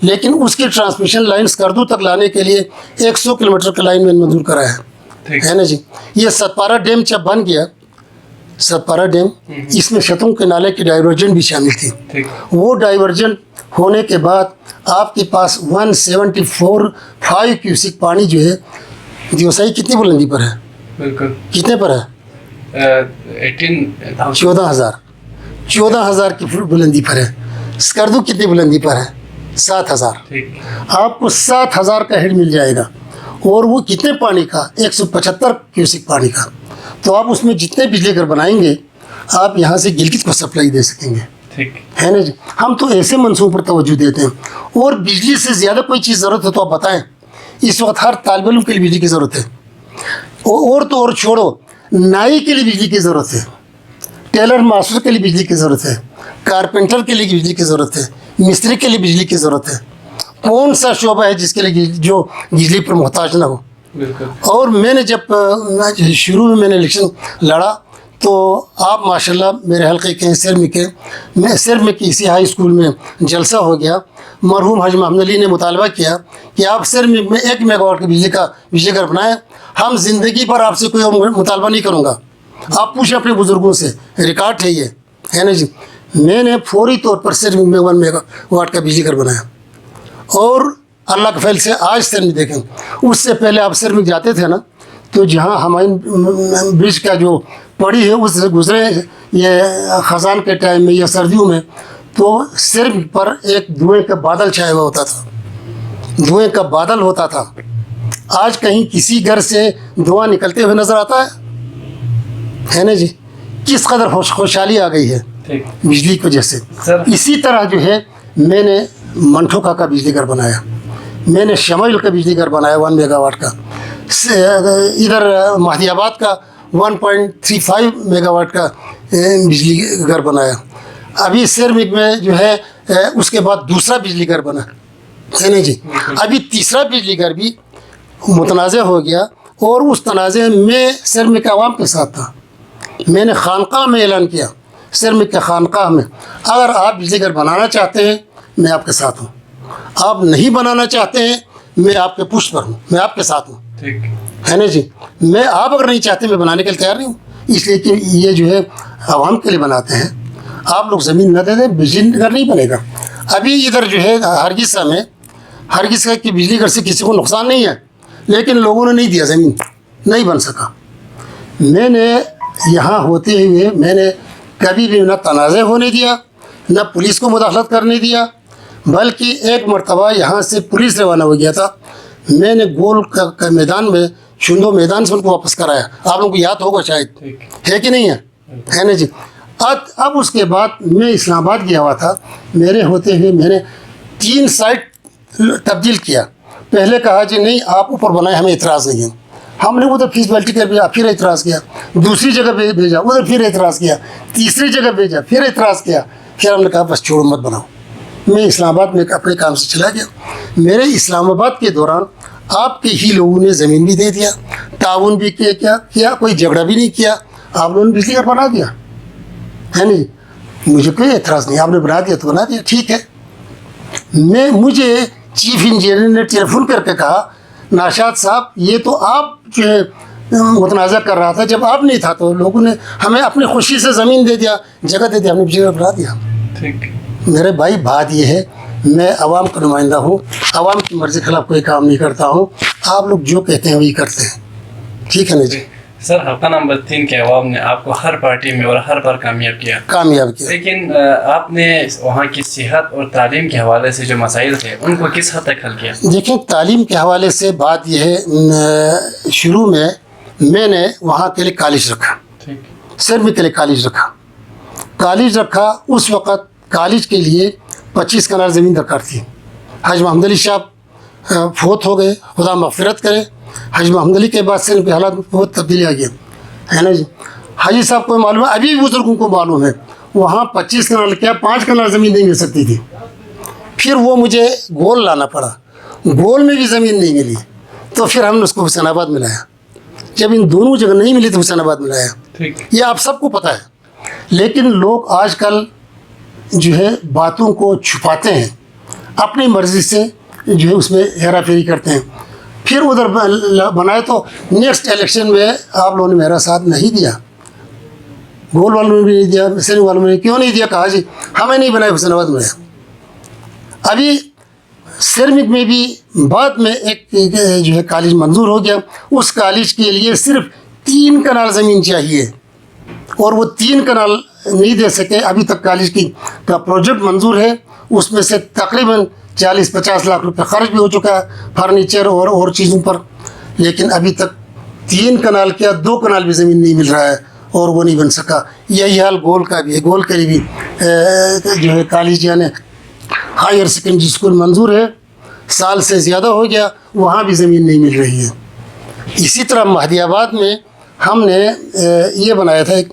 S2: لیکن اس کی ٹرانسمیشن لائن اسکردو تک لانے کے لیے 100 کلومیٹر کا لائن میں منظور کرایا ہے نا جی. یہ ستپارہ ڈیم جب بن گیا, ستپارہ ڈیم, اس میں شترنگ کے نالے کی ڈائیورجن بھی شامل تھی. وہ ڈائیورجن ہونے کے بعد آپ کے پاس 174.5 کیوسک پانی جو ہے دیوسائی کتنی بلندی پر ہے؟
S1: بالکل
S2: کتنے پر ہے؟ 14,000 کی بلندی پر ہے. اسکردو کتنی بلندی پر ہے؟ 7,000. آپ کو 7,000 کا ہیڈ مل جائے گا, اور وہ کتنے پانی کا؟ 175 کیوسک پانی کا. تو آپ اس میں جتنے بجلی گھر بنائیں گے آپ یہاں سے گلگت کو سپلائی دے سکیں گے, ہے نا جی. ہم تو ایسے منصوبوں پر توجہ دیتے ہیں. اور بجلی سے زیادہ کوئی چیز ضرورت ہے تو آپ بتائیں. اس وقت ہر طالب علم کے لیے بجلی کی ضرورت ہے, اور تو اور چھوڑو, نائی کے لیے بجلی کی ضرورت ہے, ٹیلر ماسٹر کے لیے بجلی کی ضرورت ہے, کارپینٹر کے لیے بجلی کی ضرورت ہے, مستری کے لیے بجلی کی ضرورت ہے. کون سا شعبہ ہے جس کے لیے جو بجلی پر محتاج نہ ہو؟ اور میں نے جب شروع میں نے الیکشن لڑا تو آپ ماشاءاللہ میرے حلقے کے سر میں کسی ہائی اسکول میں جلسہ ہو گیا. مرحوم حاجی محمد علی نے مطالبہ کیا کہ آپ سر میں 1 میگا واٹ کی بجلی گھر بنائیں. ہم زندگی پر آپ سے کوئی مطالبہ نہیں کروں گا, آپ پوچھیں اپنے بزرگوں سے, ریکارڈ ہے یہ, ہے نا جی. میں نے فوری طور پر سر میں 1 میگا واٹ کا بجلی گھر بنایا. اور اللہ کے فضل سے آج سر میں دیکھیں, اس سے پہلے آپ سر میں جاتے تھے نا تو جہاں ہمایوں برج کا جو پڑی ہے اس سے گزرے یہ خزان کے ٹائم میں یا سردیوں میں, تو سر پر ایک دھوئیں کا بادل چھایا ہوا ہوتا تھا, دھوئیں کا بادل ہوتا تھا. آج کہیں کسی گھر سے دھواں نکلتے ہوئے نظر آتا ہے نا جی. کس قدر خوشحالی آ گئی ہے بجلی کی وجہ سے. اسی طرح جو ہے میں نے منٹھوکا کا بجلی گھر بنایا, میں نے شمائل کا بجلی گھر بنایا 1 میگا واٹ کا, ادھر مہدی آباد کا 1.35 میگا واٹ کا بجلی گھر بنایا. ابھی سرمک میں جو ہے اس کے بعد دوسرا بجلی گھر بنا ہے نا جی. ابھی تیسرا بجلی گھر بھی متنازع ہو گیا, اور اس تنازع میں سرمک کے عوام کے ساتھ تھا. میں نے خانقاہ میں اعلان کیا, سرمک کے خانقاہ میں, اگر آپ بجلی گھر بنانا چاہتے ہیں میں آپ کے ساتھ ہوں, آپ نہیں بنانا چاہتے ہیں میں آپ کے پشت پر ہوں, میں آپ کے ساتھ ہوں, ہے نا جی. میں آپ اگر نہیں چاہتے میں بنانے کے لیے تیار نہیں ہوں, اس لیے کہ یہ جو ہے عوام کے لیے بناتے ہیں. آپ لوگ زمین نہ دے دیں بجلی گھر نہیں بنے گا. ابھی ادھر جو ہے ہرگزہ میں ہرگزہ کی بجلی گھر سے کسی کو نقصان نہیں ہے, لیکن لوگوں نے نہیں دیا زمین، نہیں بن سکا۔ میں نے یہاں ہوتے ہوئے میں نے کبھی بھی نہ تنازع ہونے دیا، نہ پولیس کو مداخلت کرنے دیا، بلکہ ایک مرتبہ یہاں سے پولیس روانہ ہو گیا تھا، میں نے گول کا میدان میں شندو میدان سے ان کو واپس کرایا۔ آپ لوگوں کو یاد ہوگا شاید، ہے کہ نہیں ہے نا جی۔ اب اس کے بعد میں اسلام آباد گیا ہوا تھا، میرے ہوتے ہوئے میں نے 3 سائٹ تبدیل کیا۔ پہلے کہا جی نہیں آپ اوپر بنائے، ہمیں اعتراض نہیں ہے، ہم نے ادھر فیزیبلٹی کر دیا، پھر اعتراض کیا، دوسری جگہ بھیجا، ادھر پھر اعتراض کیا، تیسری جگہ بھیجا، پھر اعتراض کیا، پھر ہم نے کہا بس چھوڑو مت بناؤ۔ میں اسلام آباد میں اپنے کام سے چلا گیا۔ میرے اسلام آباد کے دوران آپ کے ہی لوگوں نے زمین بھی دے دیا، تعاون بھی کیا، کوئی جھگڑا بھی نہیں کیا، آپ لوگوں نے بجلی گھر بنا دیا ہے نہیں، مجھے کوئی اعتراض نہیں، آپ نے بنا دیا تو بنا دیا، ٹھیک ہے۔ مجھے چیف انجینئر نے ٹیلی فون کر کے کہا ناشاد صاحب یہ تو آپ جو ہے متنازع کر رہا تھا، جب آپ نہیں تھا تو لوگوں نے ہمیں اپنی خوشی سے زمین دے دیا، جگہ دے دیا، ہم نے بجلی گھر بنا دیا۔ میرے بھائی بات یہ ہے میں عوام کا نمائندہ ہوں، عوام کی مرضی کے خلاف کوئی کام نہیں کرتا ہوں، آپ لوگ جو کہتے ہیں وہی کرتے ہیں، ٹھیک ہے نا جی۔
S1: سر حلقہ نمبر 3 کے عوام نے آپ کو ہر پارٹی میں اور ہر بار کامیاب کیا، لیکن آپ نے وہاں کی صحت اور تعلیم کے حوالے سے جو مسائل تھے ان کو کس حد تک حل کیا؟ دیکھیں تعلیم کے حوالے سے بات یہ ہے، شروع میں نے وہاں کے لیے کالج رکھا، سرمی کے لیے کالج رکھا۔ اس وقت کالج کے لیے 25 کنال زمین درکار تھی۔ حاج محمد علی صاحب فوت ہو گئے، خدا مغفرت کرے۔ حاج محمد علی کے بعد سے ان کے حالات میں بہت تبدیلی آ گئی ہے نا جی۔ حاجی صاحب کو معلوم ہے، ابھی بزرگوں کو معلوم ہے، وہاں 25 کنال کیا 5 کنال زمین نہیں مل سکتی تھی۔ پھر وہ مجھے گول لانا پڑا، گول میں بھی زمین نہیں ملی، تو پھر ہم نے اس کو حسین آباد میں لایا۔ جب ان دونوں جگہ نہیں ملی تو حسین آباد میں لایا، یہ آپ سب کو پتہ ہے۔ لیکن لوگ آج کل جو ہے باتوں کو چھپاتے ہیں، اپنی مرضی سے جو ہے اس میں ہیرا پھیری کرتے ہیں، پھر ادھر بنائے تو نیکسٹ الیکشن میں آپ لوگوں نے میرا ساتھ نہیں دیا، گول والوں نے بھی نہیں دیا، مسلم والوں نے کیوں نہیں دیا؟ کہا جی ہمیں نہیں بنائے، حسین آباد میں۔ ابھی سرمک میں بھی بعد میں ایک جو ہے کالج منظور ہو گیا، اس کالج کے لیے صرف 3 کنال زمین چاہیے اور وہ 3 کنال نہیں دے سکے۔ ابھی تک کالج کا پروجیکٹ منظور ہے، اس میں سے تقریباً 40-50 لاکھ روپے خرچ بھی ہو چکا ہے فرنیچر اور چیزوں پر، لیکن ابھی تک 3 کنال کیا 2 کنال بھی زمین نہیں مل رہا ہے اور وہ نہیں بن سکا۔ یہی حال گول کا بھی ہے، گول کے لیے بھی جو ہے کالج یعنی ہائر سیکنڈری اسکول منظور ہے، سال سے زیادہ ہو گیا، وہاں بھی زمین نہیں مل رہی ہے۔ اسی طرح مہدی آباد میں ہم نے یہ بنایا تھا، ایک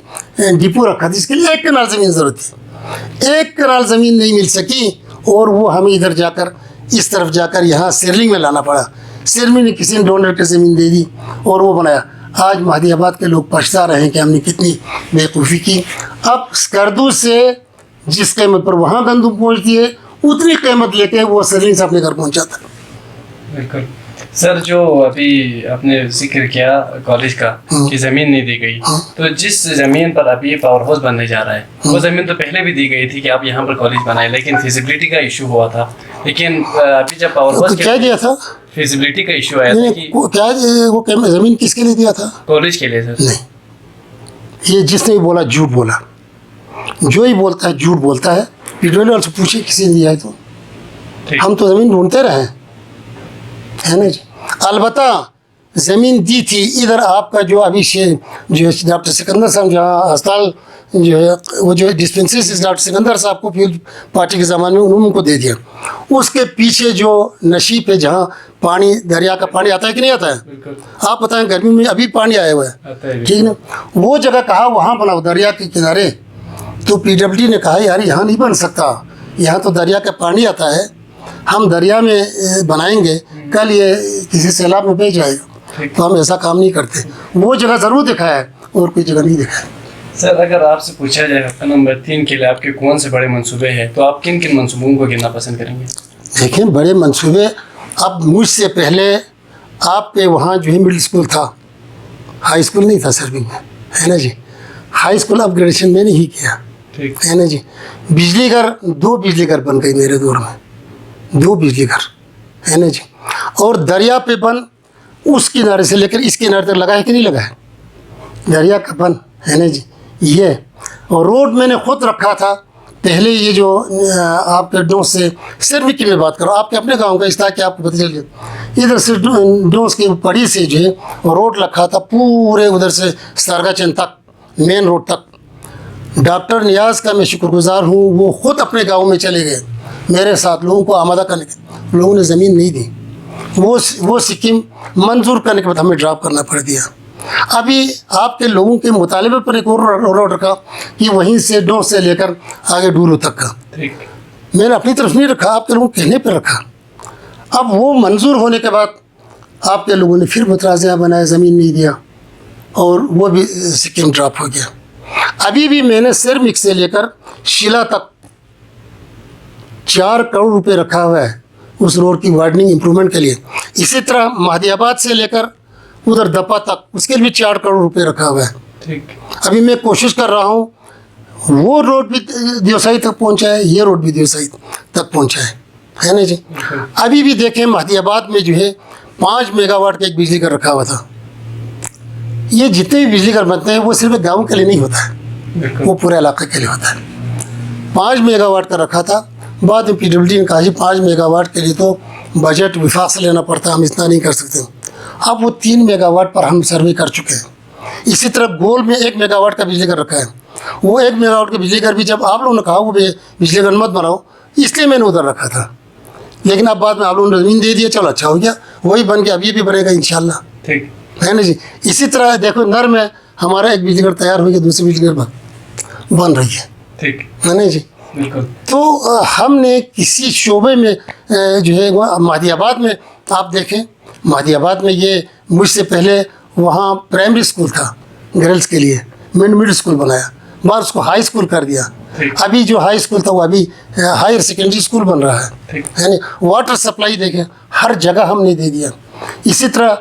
S1: ڈپو رکھا تھا، اس کے لیے 1 کنال زمین ضرورت تھی، 1 کنال زمین نہیں مل سکی اور وہ ہمیں ادھر جا کر اس طرف جا کر یہاں سیرلنگ میں لانا پڑا۔ سیرلنگ میں کسی نے ڈونر کی زمین دے دی اور وہ بنایا۔ آج مہدی آباد کے لوگ پچھتا رہے ہیں کہ ہم نے کتنی بیوقوفی کی۔ اب اسکردو سے جس قیمت پر وہاں گندم پہنچتی ہے اتنی قیمت لے کے وہ سیرلنگ سے اپنے گھر پہنچاتا ہے۔ بالکل سر، جو ابھی آپ نے ذکر کیا کالج کا کہ زمین نہیں دی گئی، تو جس زمین پر ابھی پاور ہاؤس بننے جا رہا ہے وہ زمین تو پہلے بھی دی گئی تھی کہ آپ یہاں پر کالج بنائے، لیکن فیزیبلٹی کا ایشو ہوا تھا۔ لیکن ابھی جب پاور ہاؤس
S2: کیا دیا تھا،
S1: فیزیبلٹی کا ایشو آیا تھا کہ
S2: کیا وہ زمین کس کے لیے دیا تھا؟
S1: کالج کے لیے سر۔
S2: نہیں، یہ جس نے بولا جھوٹ بولا، جو ہی بولتا ہے جھوٹ بولتا ہے۔ پیٹرول والے سے پوچھے کسی نے دیا ہے تو، ہم تو زمین ڈھونڈتے رہے ہے نا جی۔ البتہ زمین دی تھی ادھر آپ کا جو ابھی جو ڈاکٹر سکندر صاحب جہاں اسپتال جو ہے وہ جو ڈسپنسری سے ڈاکٹر سکندر صاحب کو پھر پارٹی کے زمانے میں انہوں کو دے دیا، اس کے پیچھے جو نشیب ہے جہاں پانی دریا کا پانی آتا ہے کہ نہیں آتا ہے، آپ بتائیں گرمی میں ابھی پانی آیا ہوا ہے، ٹھیک نا، وہ جگہ کہا وہاں بناؤ دریا کے کنارے، تو پی ڈبلیو نے کہا یار یہاں نہیں بن سکتا، یہاں تو دریا کا پانی آتا ہے، ہم دریا میں بنائیں گے کل یہ کسی سیلاب میں بہ جائے گا، تو ہم ایسا کام نہیں کرتے۔ وہ جگہ ضرور دکھایا ہے اور کوئی جگہ نہیں دکھایا۔
S1: سر اگر آپ سے پوچھا جائے حلقہ نمبر 3 کے لیے آپ کے کون سے بڑے منصوبے ہیں تو آپ کن کن منصوبوں کو گننا پسند کریں گے؟
S2: دیکھیں بڑے منصوبے، اب مجھ سے پہلے آپ کے وہاں جو ہے مڈل اسکول تھا، ہائی اسکول نہیں تھا سرونگ میں، ہے نا جی، ہائی اسکول اپ گریڈیشن میں نے ہی کیا، ہے نا جی۔ بجلی گھر 2 بجلی گھر بن گئی میرے دور میں، 2 بجلی گھر، ہے نا جی۔ اور دریا پہ اس کنارے سے لے کر اس کنارے تک لگا ہے کہ نہیں لگا ہے؟ دریا کا پن ہے نا جی یہ. اور روڈ میں نے خود رکھا تھا پہلے. یہ جو آپ کے ڈونس سے سروک کی میں بات کروں آپ کے اپنے گاؤں کا اس طرح کہ آپ کو پتہ چل جائے. ادھر سے ڈونس کی پڑی سے جو ہے روڈ رکھا تھا پورے ادھر سے سارگا چند تک مین روڈ تک. ڈاکٹر نیاز کا میں شکر گزار ہوں, وہ خود اپنے گاؤں میں چلے گئے میرے ساتھ لوگوں کو آمادہ کرنے کے. لوگوں نے زمین نہیں دی, وہ سکیم منظور کرنے کے بعد ہمیں ڈراپ کرنا پڑ دیا. ابھی آپ کے لوگوں کے مطالبے پر ایک اور روڈ رکھا کہ وہیں سے ڈونس سے لے کر آگے ڈولو تک کا. میں نے اپنی طرف نہیں رکھا, آپ کے لوگوں کہنے پہ رکھا. اب وہ منظور ہونے کے بعد آپ کے لوگوں نے پھر متنازعہ بنایا, زمین نہیں دیا اور وہ بھی سکیم ڈراپ ہو گیا. ابھی بھی میں نے سرمک سے لے کر شیلا تک 4 کروڑ روپے رکھا ہوا ہے اس روڈ کی وائڈننگ امپرومنٹ کے لیے. اسی طرح مہدی آباد سے لے کر ادھر دپا تک اس کے لیے 4 کروڑ روپے رکھا ہوا ہے. ابھی میں کوشش کر رہا ہوں وہ روڈ بھی دیوسائی تک پہنچا ہے, یہ روڈ بھی دیوسائی تک پہنچا ہے نا جی. ابھی بھی دیکھیں مہدی آباد میں جو ہے 5 میگا واٹ کا ایک بجلی گھر رکھا ہوا تھا. یہ جتنے بھی بجلی گھر بنتے ہیں وہ صرف گاؤں کے لیے نہیں ہوتا ہے, وہ پورے علاقے کے لیے ہوتا ہے. 5 میگا واٹ کا رکھا تھا. بعد میں PWD نے کہا جی 5 میگا واٹ کے لیے تو بجٹ وفاق سے لینا پڑتا, ہم اتنا نہیں کر سکتے. اب وہ 3 میگا واٹ پر ہم سروے کر چکے ہیں. اسی طرح گول میں 1 میگا واٹ کا بجلی گھر رکھا ہے. وہ 1 میگا واٹ کا بجلی گھر بھی جب آپ لوگوں نے کہا وہ بجلی گھر مت بناؤ, اس لیے میں نے ادھر رکھا تھا. لیکن اب بعد میں آپ لوگوں نے زمین دے دیا, چلو اچھا ہو گیا, وہی بن گیا. اب یہ بھی بنے گا انشاءاللہ, ہے نا جی. اسی طرح دیکھو نر میں ہمارا ایک بجلی گھر تیار ہو گیا, دوسری بجلی گھر بن رہی ہے نا جی. تو ہم نے کسی شعبے میں جو ہے مہدی آباد میں آپ دیکھیں, مہدی آباد میں یہ مجھ سے پہلے وہاں پرائمری اسکول تھا گرلس کے لیے, میں نے مڈل اسکول بنایا, بعد اس کو ہائی اسکول کر دیا. ابھی جو ہائی اسکول تھا وہ ابھی ہائر سیکنڈری اسکول بن رہا ہے. یعنی واٹر سپلائی دیکھیں ہر جگہ ہم نے دے دیا. اسی طرح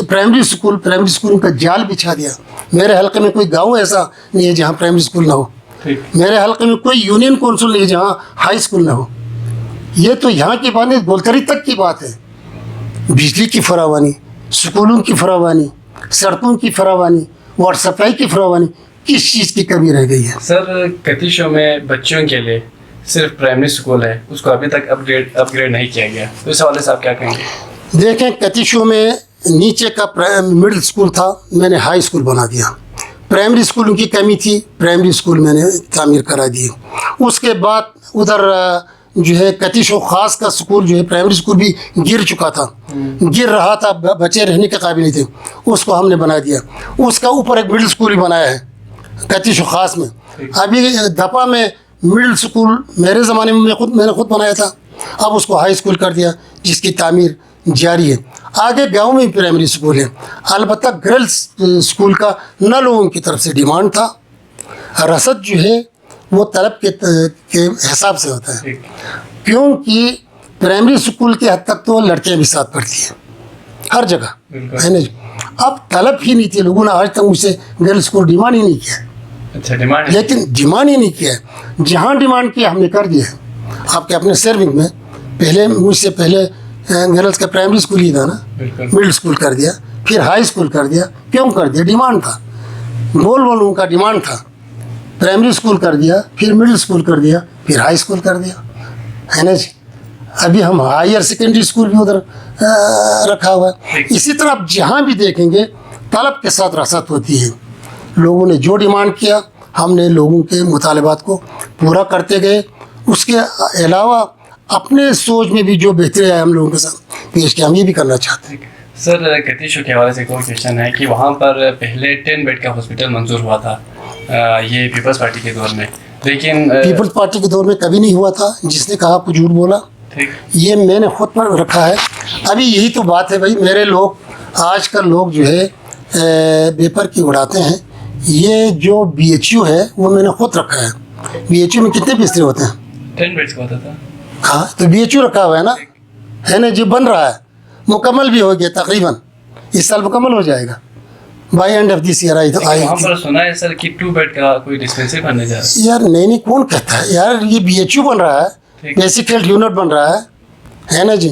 S2: پرائمری اسکول کا جال بچھا دیا. میرے حلقے میں کوئی گاؤں ایسا نہیں ہے جہاں پرائمری اسکول نہ ہو. میرے حلقے میں کوئی یونین کونسل نہیں ہے جہاں ہائی اسکول نہ ہو. یہ تو یہاں کی بات نہیں, گولتری تک کی بات ہے. بجلی کی فراوانی, سکولوں کی فراوانی, سڑکوں کی فراوانی, واٹر سپلائی کی فراوانی, کس چیز کی کمی رہ گئی ہے؟
S1: سر کتیشوں میں بچوں کے لیے صرف پرائمری اسکول ہے, اس کو ابھی تک اپ گریڈ نہیں کیا گیا, تو اس حوالے سے آپ کیا کہیں گے؟
S2: دیکھیں کتیشوں میں نیچے کا مڈل اسکول تھا, میں نے ہائی اسکول بنا دیا. پرائمری اسکولوں کی کمی تھی, پرائمری اسکول میں نے تعمیر کرا دی. اس کے بعد ادھر جو ہے کتیشو خاص کا اسکول جو ہے پرائمری اسکول بھی گر چکا تھا, گر رہا تھا, بچے رہنے کے قابل نہیں تھے, اس کو ہم نے بنا دیا. اس کا اوپر ایک مڈل اسکول بھی بنایا ہے کتیشو خاص میں. ابھی دپا میں مڈل اسکول میرے زمانے میں میں نے خود بنایا تھا, اب اس کو ہائی اسکول کر دیا جس کی تعمیر جاری ہے. آگے گاؤں میں پرائمری اسکول ہے. البتہ گرلس اسکول کا نہ لوگوں کی طرف سے ڈیمانڈ تھا. رسد جو ہے وہ طلب کے حساب سے ہوتا ہے, کیونکہ پرائمری اسکول کے حد تک تو لڑکیاں بھی ساتھ پڑھتی ہیں ہر جگہ, ہے نا جی. اب طلب ہی نہیں تھی, لوگوں نے آج تک مجھ سے گرلس اسکول ڈیمانڈ ہی نہیں کیا. لیکن ڈیمانڈ ہی نہیں کیا ہے, جہاں ڈیمانڈ کیا ہم نے کر دیا ہے. آپ کے اپنے سرونگ میں پہلے مجھ سے پہلے گرلس کا پرائمری اسکول ہی تھا نا, مڈل اسکول کر دیا, پھر ہائی اسکول کر دیا. کیوں کر دیا؟ ڈیمانڈ تھا, گول والوں کا ڈیمانڈ تھا. پرائمری اسکول کر دیا, پھر مڈل اسکول کر دیا, پھر ہائی اسکول کر دیا, ہے نا جی. ابھی ہم ہائر سیکنڈری اسکول بھی ادھر رکھا ہوا ہے. اسی طرح آپ جہاں بھی دیکھیں گے طلب کے ساتھ رسد ہوتی ہے. لوگوں نے جو ڈیمانڈ کیا ہم نے لوگوں کے مطالبات کو پورا کرتے گئے. اس کے علاوہ اپنے سوچ میں بھی جو بہتری ہے ہم لوگوں کے ساتھ پیش کیا, ہم یہ بھی کرنا چاہتے ہیں.
S1: سر کتیشو کے حوالے سے ایک اور کویشچن ہے کہ وہاں پر پہلے 10 بیڈ کا ہاسپٹل منظور ہوا تھا یہ پیپلز پارٹی کے دور میں, لیکن
S2: پیپلز پارٹی کے دور میں کبھی نہیں ہوا تھا. جس نے کہا آپ کو جھوٹ بولا, یہ میں نے خود پر رکھا ہے. ابھی یہی تو بات ہے بھائی, میرے لوگ آج کل لوگ جو ہے پیپر کی اڑاتے ہیں. یہ جو BHU ہے وہ میں نے خود رکھا ہے. BHU میں کتنے بسترے ہوتے ہیں؟
S1: 10 بیڈس کا ہوتا تھا.
S2: ہاں تو BHU رکھا ہوا ہے نا جی, بن رہا ہے, مکمل بھی ہو گیا تقریباً, اس سال مکمل ہو جائے گا by end of this year.
S1: وہاں پر سنا ہے سر کہ 2 بیڈ کا کوئی ڈسپینسری بننے جا رہا ہے.
S2: یار نہیں کون کہتا ہے یار, یہ BHU بن رہا ہے, بیسک ہیلتھ یونٹ بن رہا ہے نا جی.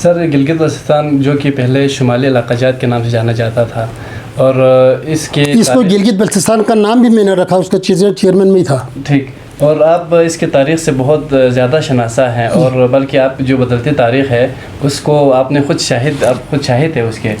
S1: سر گلگت بلتستان جو کہ پہلے شمالی علاقہ جات کے نام سے جانا جاتا تھا اور اس کو
S2: گلگت بلتستان کا نام بھی میں نے رکھا، اس کا چیئرمین میں ہی تھا.
S1: ٹھیک. اور آپ اس کے تاریخ سے بہت زیادہ شناسا ہیں اور بلکہ آپ جو بدلتی تاریخ ہے اس کو آپ نے خود شاہد ہے اس کے.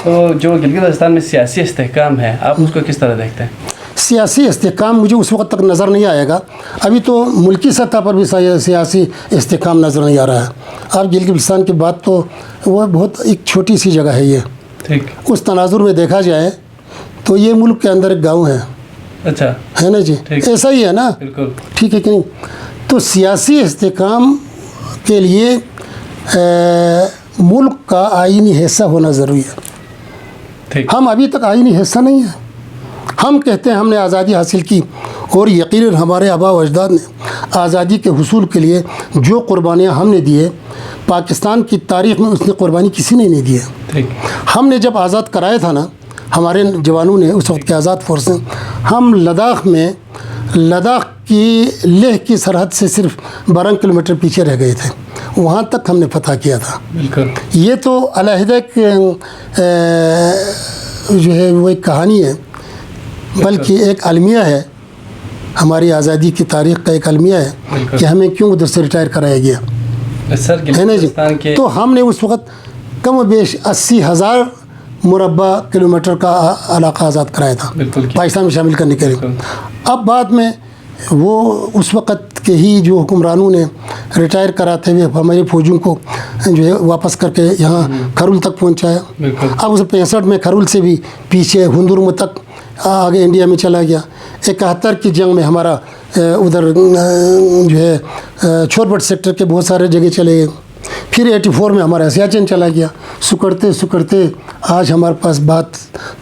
S1: تو جو گلگت بلتستان میں سیاسی استحکام ہے آپ اس کو کس طرح دیکھتے ہیں؟
S2: سیاسی استحکام مجھے اس وقت تک نظر نہیں آئے گا. ابھی تو ملکی سطح پر بھی سیاسی استحکام نظر نہیں آ رہا ہے. اب گلگت بلتستان کی بات تو وہ بہت ایک چھوٹی سی جگہ ہے. یہ
S1: ٹھیک.
S2: اس تناظر میں دیکھا جائے تو یہ ملک کے اندر ایک گاؤں ہے.
S1: اچھا
S2: ہے نا جی؟ ایسا ہی ہے نا؟
S1: بالکل
S2: ٹھیک ہے کہ نہیں؟ تو سیاسی استحکام کے لیے ملک کا آئینی حصہ ہونا ضروری ہے.
S1: ٹھیک.
S2: ہم ابھی تک آئینی حصہ نہیں ہیں. ہم کہتے ہیں ہم نے آزادی حاصل کی اور یقیناً ہمارے آباء و اجداد نے آزادی کے حصول کے لیے جو قربانیاں ہم نے دیے پاکستان کی تاریخ میں اس نے قربانی کسی نے نہیں دی ہے.
S1: ٹھیک.
S2: ہم نے جب آزاد کرایا تھا نا ہمارے جوانوں نے اس وقت کے آزاد فورس نے، ہم لداخ کی لیہ کی سرحد سے صرف 12 کلومیٹر پیچھے رہ گئے تھے. وہاں تک ہم نے فتح کیا تھا.
S1: بالکل.
S2: یہ تو علیحدہ جو ہے وہ ایک کہانی ہے، بلکہ ایک المیہ ہے. ہماری آزادی کی تاریخ کا ایک المیہ ہے کہ ہمیں کیوں ادھر سے ریٹائر کرایا گیا. ہے نا جی؟ تو ہم نے اس وقت کم و بیش 80,000 مربع کلومیٹر کا علاقہ آزاد کرایا تھا پاکستان میں شامل کرنے کے لیے. اب بعد میں وہ اس وقت کے ہی جو حکمرانوں نے ریٹائر کراتے ہوئے ہمارے فوجوں کو جو ہے واپس کر کے یہاں کھرول تک پہنچایا. اب اس 65 میں کھرول سے بھی پیچھے ہندورم تک آگے انڈیا میں چلا گیا. 71 کی جنگ میں ہمارا ادھر جو ہے چھوربٹ سیکٹر کے بہت سارے جگہ چلے گئے. پھر 84 میں ہمارا سیاچن چلا گیا. سکڑتے آج ہمارے پاس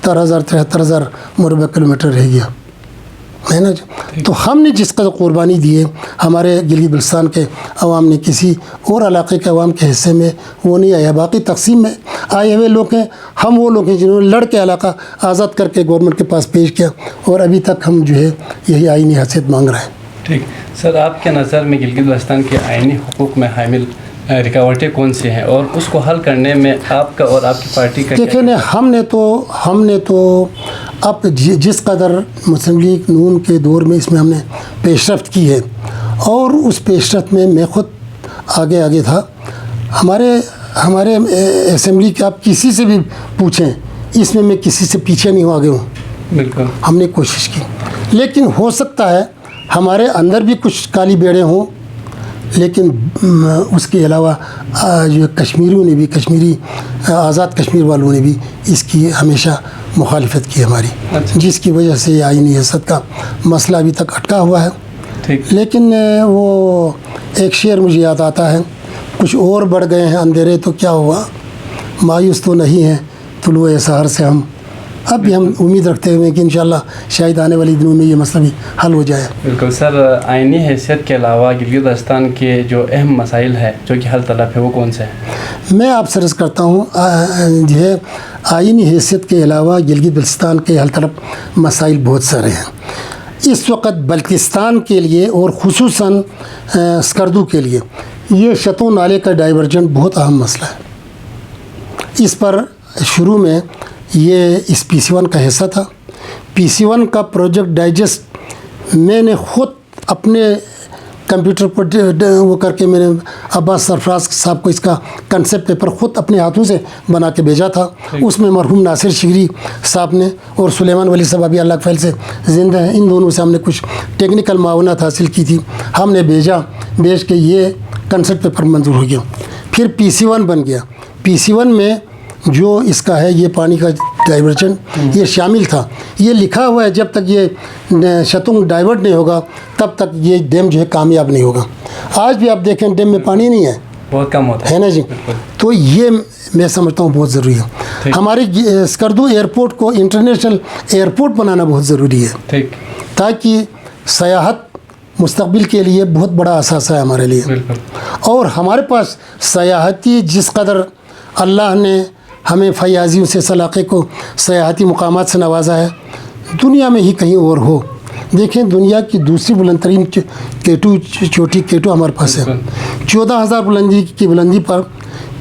S2: 73,000 مربع کلومیٹر رہ گیا. ہے نا جی؟ تو ہم نے جس قدر قربانی دی ہے ہمارے گلگت بلتستان کے عوام نے کسی اور علاقے کے عوام کے حصے میں وہ نہیں آیا. باقی تقسیم میں آئے ہوئے لوگ ہیں. ہم وہ لوگ ہیں جنہوں نے لڑ کے علاقہ آزاد کر کے گورنمنٹ کے پاس پیش کیا اور ابھی تک ہم جو ہے یہی آئینی حیثیت مانگ رہے ہیں.
S1: ٹھیک. سر آپ کے نظر میں گلگت بلتستان کے آئینی حقوق میں حامل رکاوٹیں کون سی ہیں اور اس کو حل کرنے میں آپ کا اور آپ کی پارٹی کا
S2: دیکھیں نا ہم نے تو اب جس قدر مسلم لیگ نون کے دور میں اس میں ہم نے پیش رفت کی ہے اور اس پیش رفت میں خود آگے تھا. ہمارے اسمبلی کے آپ کسی سے بھی پوچھیں اس میں کسی سے پیچھے نہیں ہوں، آگے ہوں.
S1: بالکل.
S2: ہم نے کوشش کی لیکن ہو سکتا ہے ہمارے اندر بھی کچھ کالی بیڑے ہوں، لیکن اس کے علاوہ جو کشمیریوں نے بھی کشمیری آزاد کشمیر والوں نے بھی اس کی ہمیشہ مخالفت کی ہماری. جس کی وجہ سے یہ آئینی حیثیت کا مسئلہ ابھی تک اٹکا ہوا ہے. لیکن وہ ایک شعر مجھے یاد آتا ہے، کچھ اور بڑھ گئے ہیں اندھیرے تو کیا ہوا، مایوس تو نہیں ہیں طلوع سحر سے ہم. اب بھی ہم امید رکھتے ہوئے کہ انشاءاللہ شاید آنے والی دنوں میں یہ مسئلہ بھی حل ہو جائے.
S1: بالکل. سر آئینی حیثیت کے علاوہ گلگت بلتستان کے جو اہم مسائل ہیں جو کہ حل طلب ہے وہ کون سے ہیں؟
S2: میں آپ سے عرض کرتا ہوں جو ہے آئینی حیثیت کے علاوہ گلگت بلتستان کے حل طلب مسائل بہت سارے ہیں. اس وقت بلتستان کے لیے اور خصوصاً سکردو کے لیے یہ شتو نالے کا ڈائیورجن بہت اہم مسئلہ ہے. اس پر شروع میں یہ اس PC1 کا حصہ تھا. PC1 کا پروجیکٹ ڈائجسٹ میں نے خود اپنے کمپیوٹر پر وہ کر کے میں نے عباس سرفراز صاحب کو اس کا کنسپٹ پیپر خود اپنے ہاتھوں سے بنا کے بھیجا تھا. اس میں مرحوم ناصر شگری صاحب نے اور سلیمان ولی صاحب ابھی اللہ کے فضل سے زندہ ہیں، ان دونوں سے ہم نے کچھ ٹیکنیکل معاونت حاصل کی تھی. ہم نے بھیج کے یہ کنسپٹ پیپر منظور ہو گیا. پھر PC1 بن گیا. PC1 میں جو اس کا ہے یہ پانی کا ڈائیورجن یہ شامل تھا. یہ لکھا ہوا ہے جب تک یہ شتنگ ڈائیورٹ نہیں ہوگا تب تک یہ ڈیم جو ہے کامیاب نہیں ہوگا. آج بھی آپ دیکھیں ڈیم میں پانی نہیں ہے،
S1: بہت کم ہوتا
S2: ہے نا جی. تو یہ میں سمجھتا ہوں بہت ضروری ہے. ہماری سکردو ایئرپورٹ کو انٹرنیشنل ایئرپورٹ بنانا بہت ضروری ہے تاکہ سیاحت مستقبل کے لیے بہت بڑا اثاثہ ہے ہمارے لیے. اور ہمارے پاس سیاحتی جس قدر اللہ نے ہمیں فیاضیوں سے اس علاقے کو سیاحتی مقامات سے نوازا ہے دنیا میں ہی کہیں اور ہو. دیکھیں دنیا کی دوسری بلند ترین چوٹی کیٹو ہمارے پاس ہے. 14,000 کی بلندی پر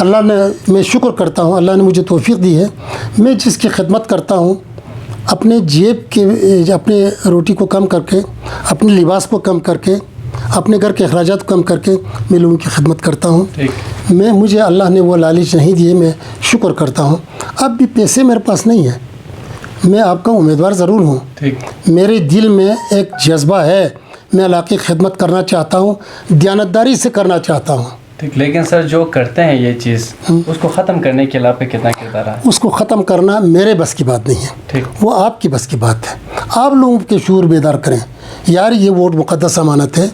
S2: اللہ نے میں شکر کرتا ہوں، اللہ نے مجھے توفیق دی ہے، میں جس کی خدمت کرتا ہوں اپنے جیب کے اپنے روٹی کو کم کر کے، اپنے لباس کو کم کر کے، اپنے گھر کے اخراجات کو کم کر کے میں لوگوں کی خدمت کرتا ہوں۔ مجھے اللہ نے وہ لالچ نہیں دی ہے، میں شکر کرتا ہوں۔ اب بھی پیسے میرے پاس نہیں ہیں، میں آپ کا امیدوار ضرور ہوں، میرے دل میں ایک جذبہ ہے، میں علاقے کی خدمت کرنا چاہتا ہوں، دیانتداری سے کرنا چاہتا ہوں۔
S3: لیکن سر جو کرتے ہیں یہ چیز اس کو ختم کرنے کے لیے آپ کا کتنا کردار ہے؟
S2: اس کو ختم کرنا میرے بس کی بات نہیں ہے، وہ آپ کی بس کی بات ہے۔ آپ لوگوں کے شعور بیدار کریں، یار یہ ووٹ مقدس امانت ہے،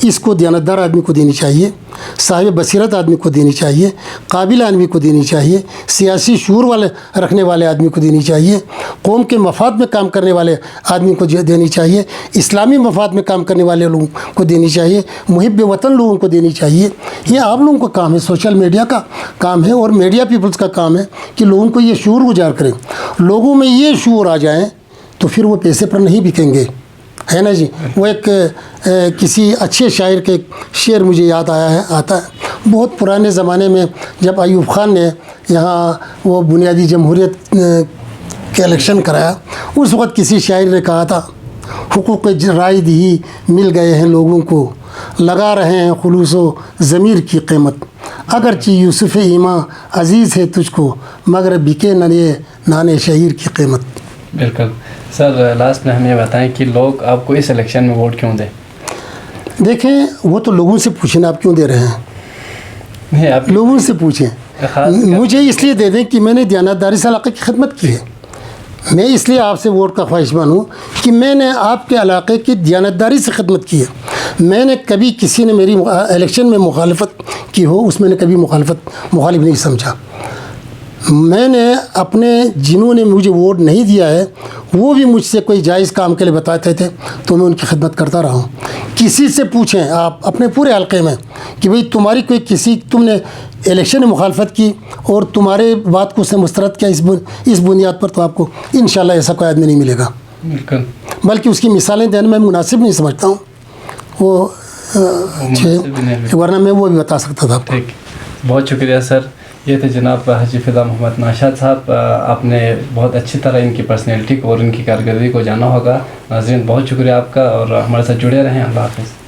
S2: اس کو دیانتدار آدمی کو دینی چاہیے، صاحب بصیرت آدمی کو دینی چاہیے، قابل آدمی کو دینی چاہیے، سیاسی شعور والے رکھنے والے آدمی کو دینی چاہیے، قوم کے مفاد میں کام کرنے والے آدمی کو دینی چاہیے، اسلامی مفاد میں کام کرنے والے لوگوں کو دینی چاہیے، محب وطن لوگوں کو دینی چاہیے۔ یہ آپ لوگوں کا کام ہے، سوشل میڈیا کا کام ہے اور میڈیا پیپلز کا کام ہے کہ لوگوں کو یہ شعور گزار کریں۔ لوگوں میں یہ شعور آ جائیں تو پھر وہ پیسے پر نہیں بکیں گے، ہے نا جی۔ وہ ایک کسی اچھے شاعر کے شعر مجھے یاد آتا ہے، بہت پرانے زمانے میں جب ایوب خان نے یہاں وہ بنیادی جمہوریت کے الیکشن کرایا، اس وقت کسی شاعر نے کہا تھا، حقوق رائے دہی مل گئے ہیں لوگوں کو، لگا رہے ہیں خلوص و ضمیر کی قیمت، اگرچہ یوسف ایماں عزیز ہے تجھ کو، مگر بکے نہ یہ نان شہیر کی قیمت۔
S3: بالکل سر، لاسٹ میں ہمیں بتائیں کہ لوگ آپ کو اس الیکشن میں ووٹ کیوں دیں؟
S2: دیکھیں وہ تو لوگوں سے پوچھیں آپ کیوں دے رہے ہیں،
S3: نہیں آپ
S2: لوگوں سے پوچھیں۔ مجھے اس لیے دے دیں کہ میں نے دیانتداری سے علاقے کی خدمت کی ہے، میں اس لیے آپ سے ووٹ کا خواہشمند ہوں کہ میں نے آپ کے علاقے کی دیانتداری سے خدمت کی ہے۔ میں نے کبھی کسی نے میری الیکشن میں مخالفت کی ہو، اس میں نے کبھی مخالف نہیں سمجھا۔ میں نے اپنے جنہوں نے مجھے ووٹ نہیں دیا ہے وہ بھی مجھ سے کوئی جائز کام کے لیے بتاتے تھے تو میں ان کی خدمت کرتا رہا ہوں۔ کسی سے پوچھیں آپ اپنے پورے حلقے میں کہ بھئی تمہاری تم نے الیکشن میں مخالفت کی اور تمہارے بات کو اس نے مسترد کیا اس بنیاد پر، تو آپ کو انشاءاللہ ایسا کوئی آدمی نہیں ملے گا۔
S3: بالکل،
S2: بلکہ اس کی مثالیں دینے میں مناسب نہیں سمجھتا ہوں، وہ ورنہ میں وہ بھی بتا سکتا تھا۔
S3: ٹھیک، بہت شکریہ سر۔ یہ تھے جناب حاجی فدا محمد نوشاد صاحب، آپ نے بہت اچھی طرح ان کی پرسنالٹی کو اور ان کی کارکردگی کو جانا ہوگا۔ ناظرین بہت شکریہ آپ کا، اور ہمارے ساتھ جڑے رہیں۔ اللہ حافظ۔